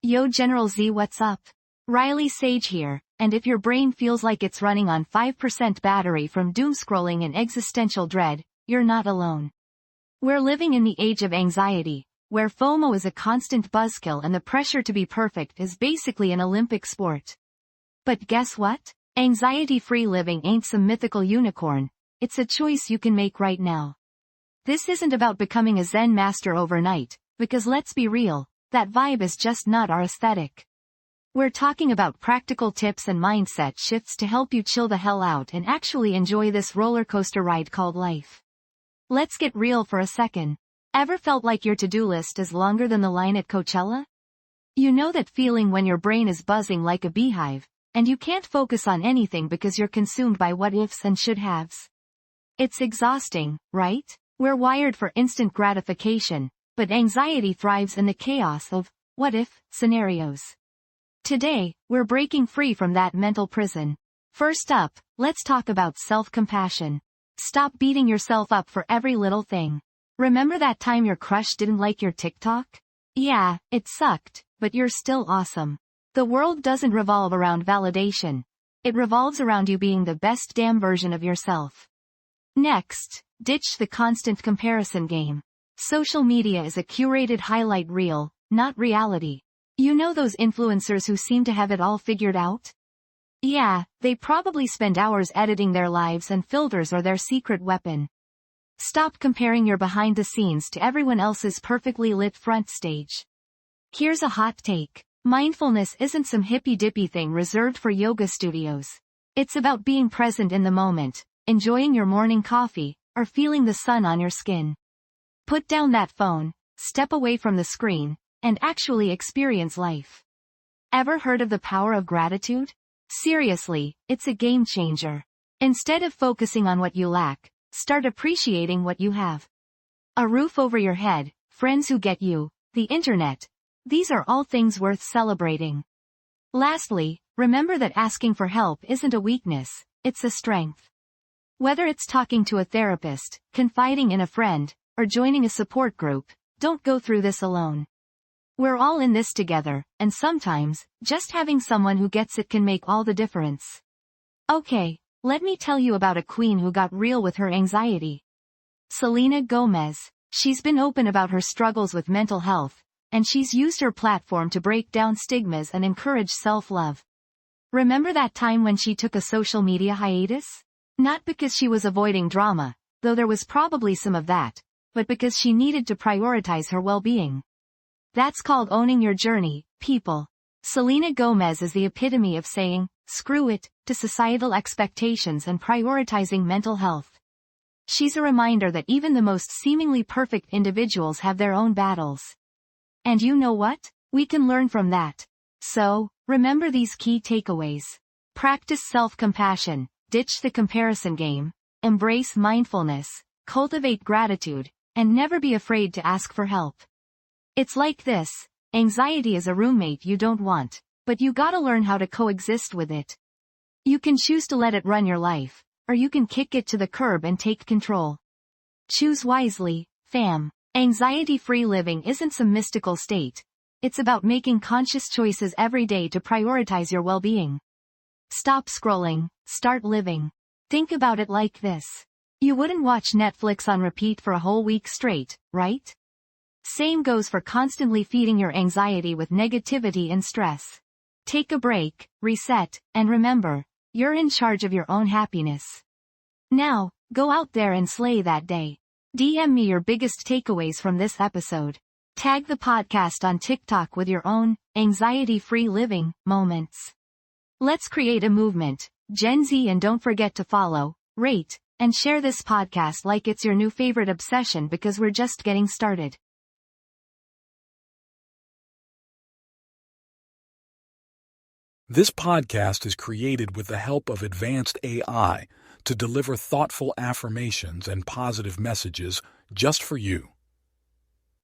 Yo General Z, what's up? Riley Sage here, and if your brain feels like it's running on 5% battery from doom scrolling and existential dread, you're not alone. We're living in the age of anxiety, where FOMO is a constant buzzkill and the pressure to be perfect is basically an Olympic sport. But guess what? Anxiety-free living ain't some mythical unicorn, it's a choice you can make right now. This isn't about becoming a Zen master overnight, because let's be real, that vibe is just not our aesthetic. We're talking about practical tips and mindset shifts to help you chill the hell out and actually enjoy this roller coaster ride called life. Let's get real for a second. Ever felt like your to-do list is longer than the line at Coachella? You know that feeling when your brain is buzzing like a beehive, and you can't focus on anything because you're consumed by what-ifs and should-haves? It's exhausting, right? We're wired for instant gratification, but anxiety thrives in the chaos of what-if scenarios. Today, we're breaking free from that mental prison. First up, let's talk about self-compassion. Stop beating yourself up for every little thing. Remember that time your crush didn't like your TikTok? Yeah, it sucked, but you're still awesome. The world doesn't revolve around validation. It revolves around you being the best damn version of yourself. Next, ditch the constant comparison game. Social media is a curated highlight reel, not reality. You know those influencers who seem to have it all figured out? Yeah, they probably spend hours editing their lives and filters are their secret weapon. Stop comparing your behind the scenes to everyone else's perfectly lit front stage. Here's a hot take. Mindfulness isn't some hippy-dippy thing reserved for yoga studios. It's about being present in the moment, enjoying your morning coffee, or feeling the sun on your skin. Put down that phone, step away from the screen, and actually experience life. Ever heard of the power of gratitude? Seriously, it's a game changer. Instead of focusing on what you lack, start appreciating what you have. A roof over your head, friends who get you, the internet. These are all things worth celebrating. Lastly, remember that asking for help isn't a weakness, it's a strength. Whether it's talking to a therapist, confiding in a friend, or joining a support group, don't go through this alone. We're all in this together, and sometimes, just having someone who gets it can make all the difference. Okay, let me tell you about a queen who got real with her anxiety. Selena Gomez. She's been open about her struggles with mental health, and she's used her platform to break down stigmas and encourage self-love. Remember that time when she took a social media hiatus? Not because she was avoiding drama, though there was probably some of that, but because she needed to prioritize her well-being. That's called owning your journey, people. Selena Gomez is the epitome of saying, screw it, to societal expectations and prioritizing mental health. She's a reminder that even the most seemingly perfect individuals have their own battles. And you know what? We can learn from that. So, remember these key takeaways. Practice self-compassion, ditch the comparison game, embrace mindfulness, cultivate gratitude, and never be afraid to ask for help. It's like this, anxiety is a roommate you don't want, but you gotta learn how to coexist with it. You can choose to let it run your life, or you can kick it to the curb and take control. Choose wisely, fam. Anxiety-free living isn't some mystical state. It's about making conscious choices every day to prioritize your well-being. Stop scrolling, start living. Think about it like this. You wouldn't watch Netflix on repeat for a whole week straight, right? Same goes for constantly feeding your anxiety with negativity and stress. Take a break, reset, and remember, you're in charge of your own happiness. Now, go out there and slay that day. DM me your biggest takeaways from this episode. Tag the podcast on TikTok with your own, anxiety-free living, moments. Let's create a movement, Gen Z, and don't forget to follow, rate, and share this podcast like it's your new favorite obsession because we're just getting started. This podcast is created with the help of advanced AI to deliver thoughtful affirmations and positive messages just for you.